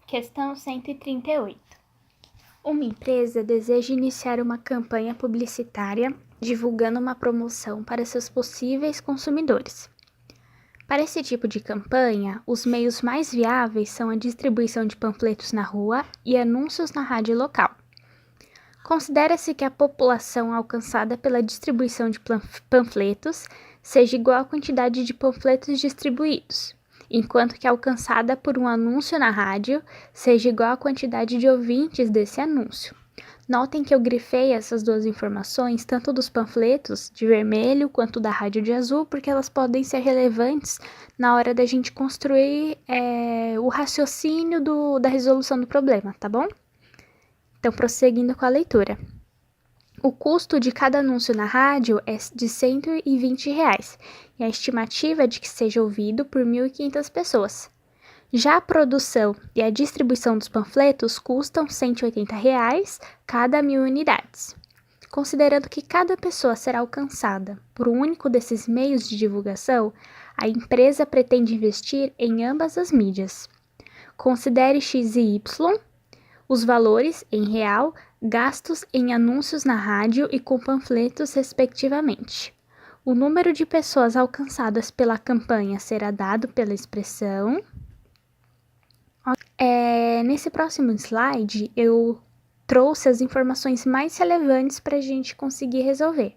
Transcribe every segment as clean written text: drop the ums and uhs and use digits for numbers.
Questão 138. Uma empresa deseja iniciar uma campanha publicitária divulgando uma promoção para seus possíveis consumidores. Para esse tipo de campanha, os meios mais viáveis são a distribuição de panfletos na rua e anúncios na rádio local. Considera-se que a população alcançada pela distribuição de panfletos seja igual à quantidade de panfletos distribuídos, enquanto que a alcançada por um anúncio na rádio seja igual à quantidade de ouvintes desse anúncio. Notem que eu grifei essas duas informações, tanto dos panfletos de vermelho quanto da rádio de azul, porque elas podem ser relevantes na hora da gente construir o raciocínio da resolução do problema, tá bom? Então, prosseguindo com a leitura. O custo de cada anúncio na rádio é de R$ 120 e a estimativa é de que seja ouvido por 1.500 pessoas. Já a produção e a distribuição dos panfletos custam R$ 180 cada 1.000 unidades. Considerando que cada pessoa será alcançada por um único desses meios de divulgação, a empresa pretende investir em ambas as mídias. Considere X e Y, os valores, em real, gastos em anúncios na rádio e com panfletos, respectivamente. O número de pessoas alcançadas pela campanha será dado pela expressão. Nesse próximo slide, eu trouxe as informações mais relevantes para a gente conseguir resolver,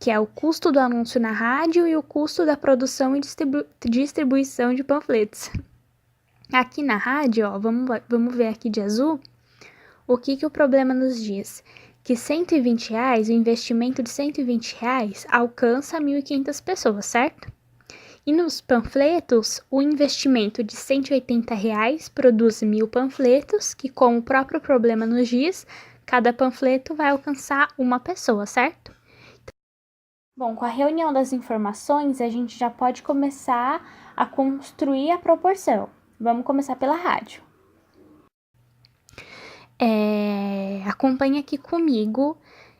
que é o custo do anúncio na rádio e o custo da produção e distribuição de panfletos. Aqui na rádio, vamos ver aqui de azul, o que o problema nos diz? Que R$ 120, o investimento de R$ 120 alcança 1.500 pessoas, certo? E nos panfletos, o investimento de R$ 180 produz 1.000 panfletos, que como o próprio problema nos diz, cada panfleto vai alcançar uma pessoa, certo? Bom, com a reunião das informações, a gente já pode começar a construir a proporção. Vamos começar pela rádio. Acompanha aqui comigo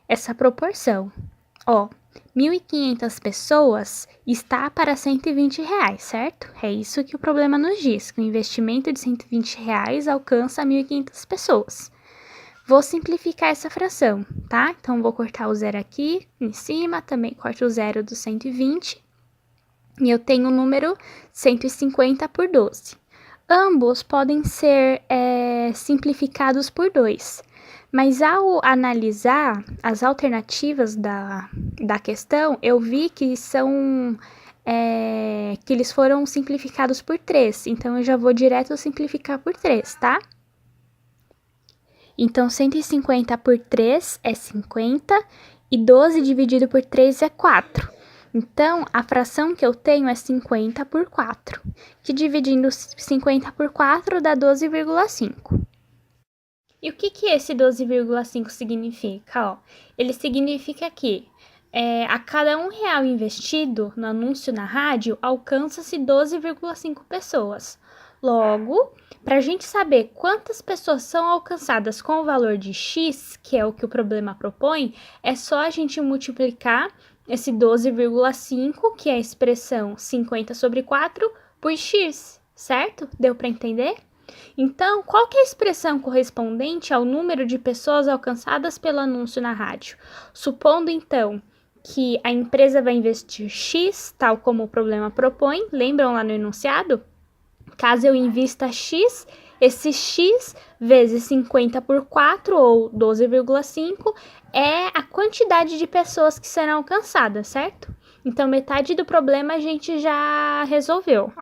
essa proporção. 1.500 pessoas está para R$ 120, certo? É isso que o problema nos diz, que o investimento de R$ 120 alcança 1.500 pessoas. Vou simplificar essa fração, tá? Então, vou cortar o zero aqui em cima, também corto o zero do 120, e eu tenho o número 150 por 12. Ambos podem ser simplificados por 2, mas ao analisar as alternativas da questão, eu vi que que eles foram simplificados por 3, então eu já vou direto simplificar por 3, tá? Então, 150 por 3 é 50 e 12 dividido por 3 é 4. Então, a fração que eu tenho é 50 por 4, que dividindo 50 por 4 dá 12,5. E o que esse 12,5 significa? Ele significa que a cada R$1 investido no anúncio na rádio, alcança-se 12,5 pessoas. Logo, para a gente saber quantas pessoas são alcançadas com o valor de X, que é o que o problema propõe, é só a gente multiplicar esse 12,5, que é a expressão 50 sobre 4, por X, certo? Deu para entender? Então, qual que é a expressão correspondente ao número de pessoas alcançadas pelo anúncio na rádio? Supondo, então, que a empresa vai investir X, tal como o problema propõe, lembram lá no enunciado? Caso eu invista X, esse X vezes 50 por 4, ou 12,5, é a quantidade de pessoas que serão alcançadas, certo? Então, metade do problema a gente já resolveu.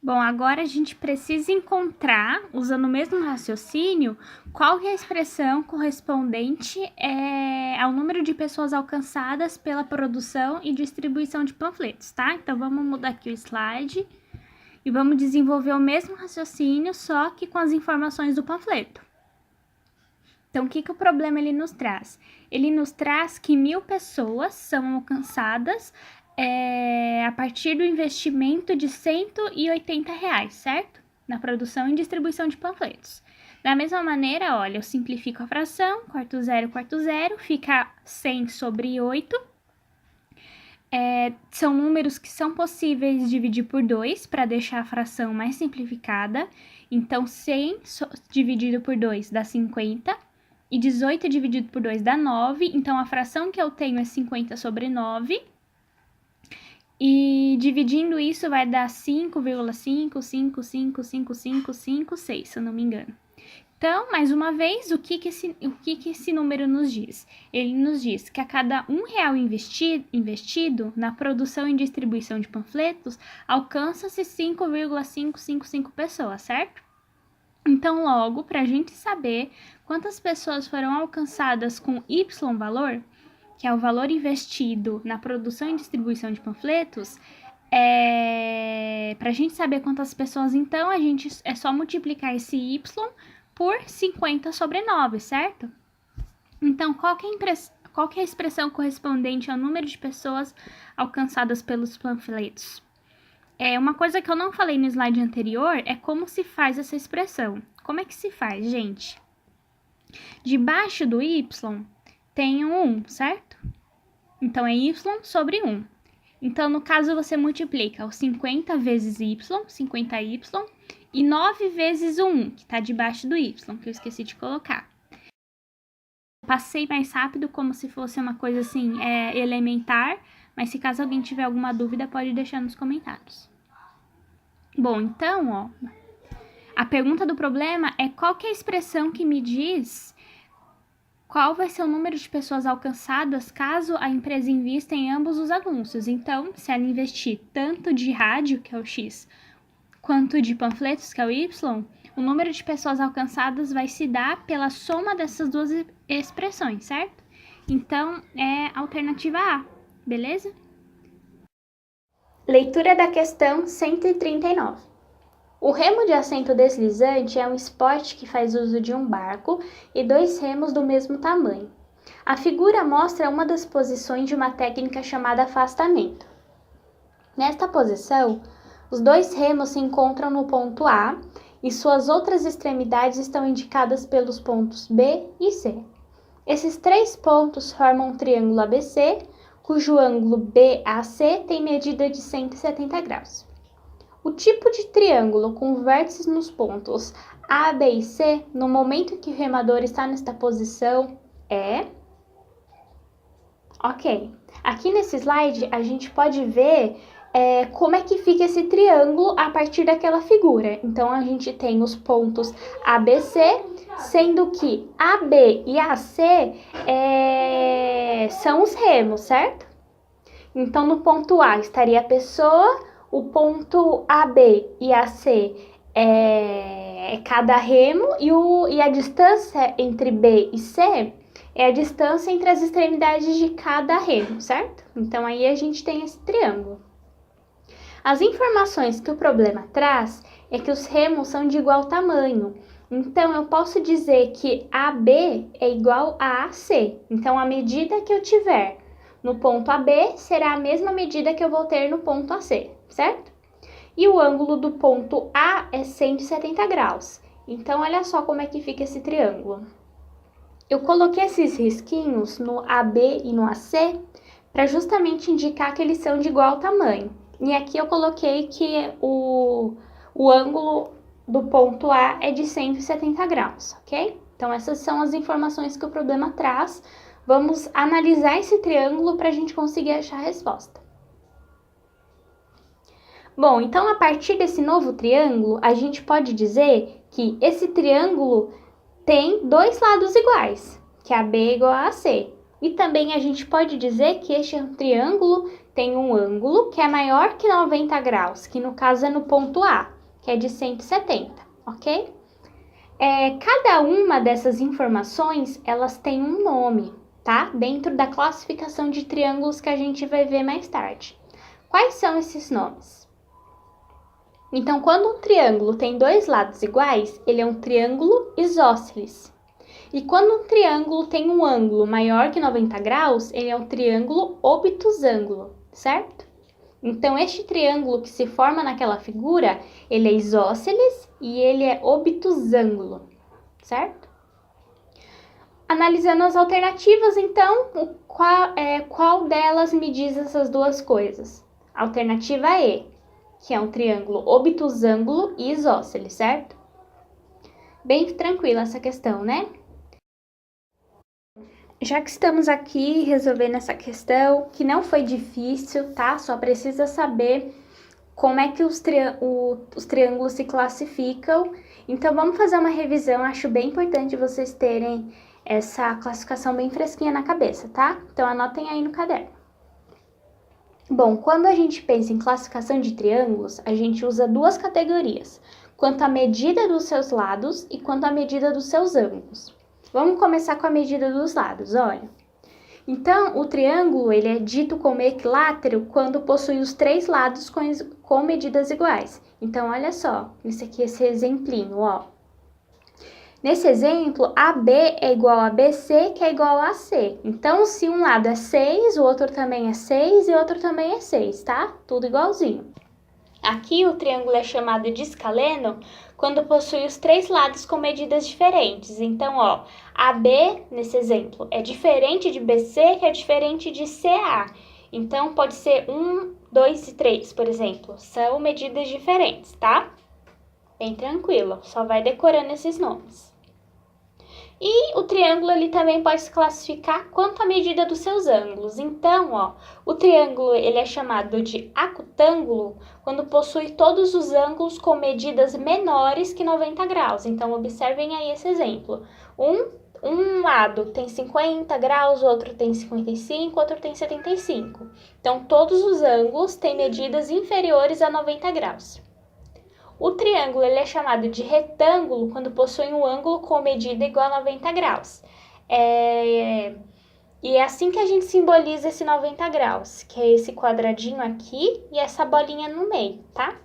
Bom, agora a gente precisa encontrar, usando o mesmo raciocínio, qual que é a expressão correspondente ao número de pessoas alcançadas pela produção e distribuição de panfletos, tá? Então, vamos mudar aqui o slide e vamos desenvolver o mesmo raciocínio, só que com as informações do panfleto. Então, o que o problema ele nos traz? Ele nos traz que 1.000 pessoas são alcançadas a partir do investimento de R$ 180, certo? Na produção e distribuição de panfletos. Da mesma maneira, olha, eu simplifico a fração, corto zero, fica 100 sobre 8. são números que são possíveis de dividir por 2 para deixar a fração mais simplificada. Então, 100 dividido por 2 dá 50 e 18 dividido por 2 dá 9. Então, a fração que eu tenho é 50 sobre 9. E dividindo isso vai dar 5,5555556, se eu não me engano. Então, mais uma vez, o que esse número nos diz? Ele nos diz que a cada R$1 investido na produção e distribuição de panfletos, alcança-se 5,555 pessoas, certo? Então, logo, para a gente saber quantas pessoas foram alcançadas com Y valor, que é o valor investido na produção e distribuição de panfletos, para a gente saber quantas pessoas, então, é só multiplicar esse Y por 50 sobre 9, certo? Então, qual que é a expressão correspondente ao número de pessoas alcançadas pelos panfletos? Uma coisa que eu não falei no slide anterior é como se faz essa expressão. Como é que se faz, gente? Debaixo do Y tem um 1, certo? Então, é Y sobre 1. Então, no caso, você multiplica o 50 vezes Y, 50Y, e 9 vezes o 1, que está debaixo do Y, que eu esqueci de colocar. Passei mais rápido, como se fosse uma coisa assim, elementar, mas se caso alguém tiver alguma dúvida, pode deixar nos comentários. Bom, então, ó, a pergunta do problema é qual que é a expressão que me diz qual vai ser o número de pessoas alcançadas caso a empresa invista em ambos os anúncios. Então, se ela investir tanto de rádio, que é o X, quanto de panfletos, que é o Y, o número de pessoas alcançadas vai se dar pela soma dessas duas expressões, certo? Então, é a alternativa A, beleza? Leitura da questão 139. O remo de assento deslizante é um esporte que faz uso de um barco e 2 remos do mesmo tamanho. A figura mostra uma das posições de uma técnica chamada afastamento. Nesta posição, os 2 remos se encontram no ponto A e suas outras extremidades estão indicadas pelos pontos B e C. Esses 3 pontos formam um triângulo ABC, cujo ângulo BAC tem medida de 170 graus. O tipo de triângulo com vértices nos pontos A, B e C, no momento que o remador está nesta posição, é... Ok, aqui nesse slide a gente pode ver como é que fica esse triângulo a partir daquela figura. Então, a gente tem os pontos ABC, sendo que AB e AC são os remos, certo? Então, no ponto A estaria a pessoa, o ponto AB e AC é cada remo e a distância entre B e C é a distância entre as extremidades de cada remo, certo? Então, aí a gente tem esse triângulo. As informações que o problema traz é que os remos são de igual tamanho. Então, eu posso dizer que AB é igual a AC. Então, a medida que eu tiver no ponto AB será a mesma medida que eu vou ter no ponto AC, certo? E o ângulo do ponto A é 170 graus. Então, olha só como é que fica esse triângulo. Eu coloquei esses risquinhos no AB e no AC para justamente indicar que eles são de igual tamanho. E aqui eu coloquei que o ângulo do ponto A é de 170 graus, ok? Então, essas são as informações que o problema traz. Vamos analisar esse triângulo para a gente conseguir achar a resposta. Bom, então a partir desse novo triângulo, a gente pode dizer que esse triângulo tem 2 lados iguais, que a B é igual a AC. E também a gente pode dizer que este triângulo tem um ângulo que é maior que 90 graus, que no caso é no ponto A, que é de 170, ok? Cada uma dessas informações, elas têm um nome, tá? Dentro da classificação de triângulos que a gente vai ver mais tarde. Quais são esses nomes? Então, quando um triângulo tem 2 lados iguais, ele é um triângulo isósceles. E quando um triângulo tem um ângulo maior que 90 graus, ele é um triângulo obtusângulo, certo? Então, este triângulo que se forma naquela figura, ele é isósceles e ele é obtusângulo, certo? Analisando as alternativas, então, qual delas me diz essas duas coisas? Alternativa E, que é um triângulo obtusângulo e isósceles, certo? Bem tranquila essa questão, né? Já que estamos aqui resolvendo essa questão, que não foi difícil, tá? Só precisa saber como é que os triângulos se classificam. Então, vamos fazer uma revisão. Acho bem importante vocês terem essa classificação bem fresquinha na cabeça, tá? Então, anotem aí no caderno. Bom, quando a gente pensa em classificação de triângulos, a gente usa duas categorias, quanto à medida dos seus lados e quanto à medida dos seus ângulos. Vamos começar com a medida dos lados, olha. Então, o triângulo ele é dito como equilátero quando possui os três lados com medidas iguais. Então, olha só, esse exemplinho, ó. Nesse exemplo, AB é igual a BC, que é igual a AC. Então, se um lado é 6, o outro também é 6 e o outro também é 6, tá? Tudo igualzinho. Aqui o triângulo é chamado de escaleno quando possui os três lados com medidas diferentes. Então, ó, AB, nesse exemplo, é diferente de BC, que é diferente de CA. Então, pode ser 1, 2 e 3, por exemplo. São medidas diferentes, tá? Bem tranquilo, só vai decorando esses nomes. E o triângulo ele também pode se classificar quanto à medida dos seus ângulos. Então, ó, o triângulo ele é chamado de acutângulo quando possui todos os ângulos com medidas menores que 90 graus. Então, observem aí esse exemplo. Um lado tem 50 graus, o outro tem 55, outro tem 75. Então, todos os ângulos têm medidas inferiores a 90 graus. O triângulo ele é chamado de retângulo quando possui um ângulo com medida igual a 90 graus. E é assim que a gente simboliza esse 90 graus, que é esse quadradinho aqui e essa bolinha no meio, tá?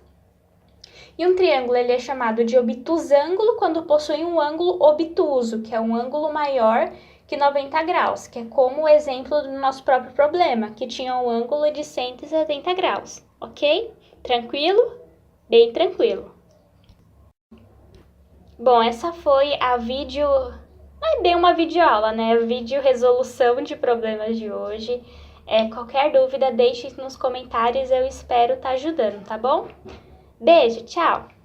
E um triângulo ele é chamado de obtusângulo quando possui um ângulo obtuso, que é um ângulo maior que 90 graus, que é como o exemplo do nosso próprio problema, que tinha um ângulo de 170 graus, ok? Tranquilo? Bem tranquilo. Bom, essa foi a não é bem uma videoaula, né? Vídeo resolução de problemas de hoje. Qualquer dúvida, deixe nos comentários, eu espero estar ajudando, tá bom? Beijo, tchau!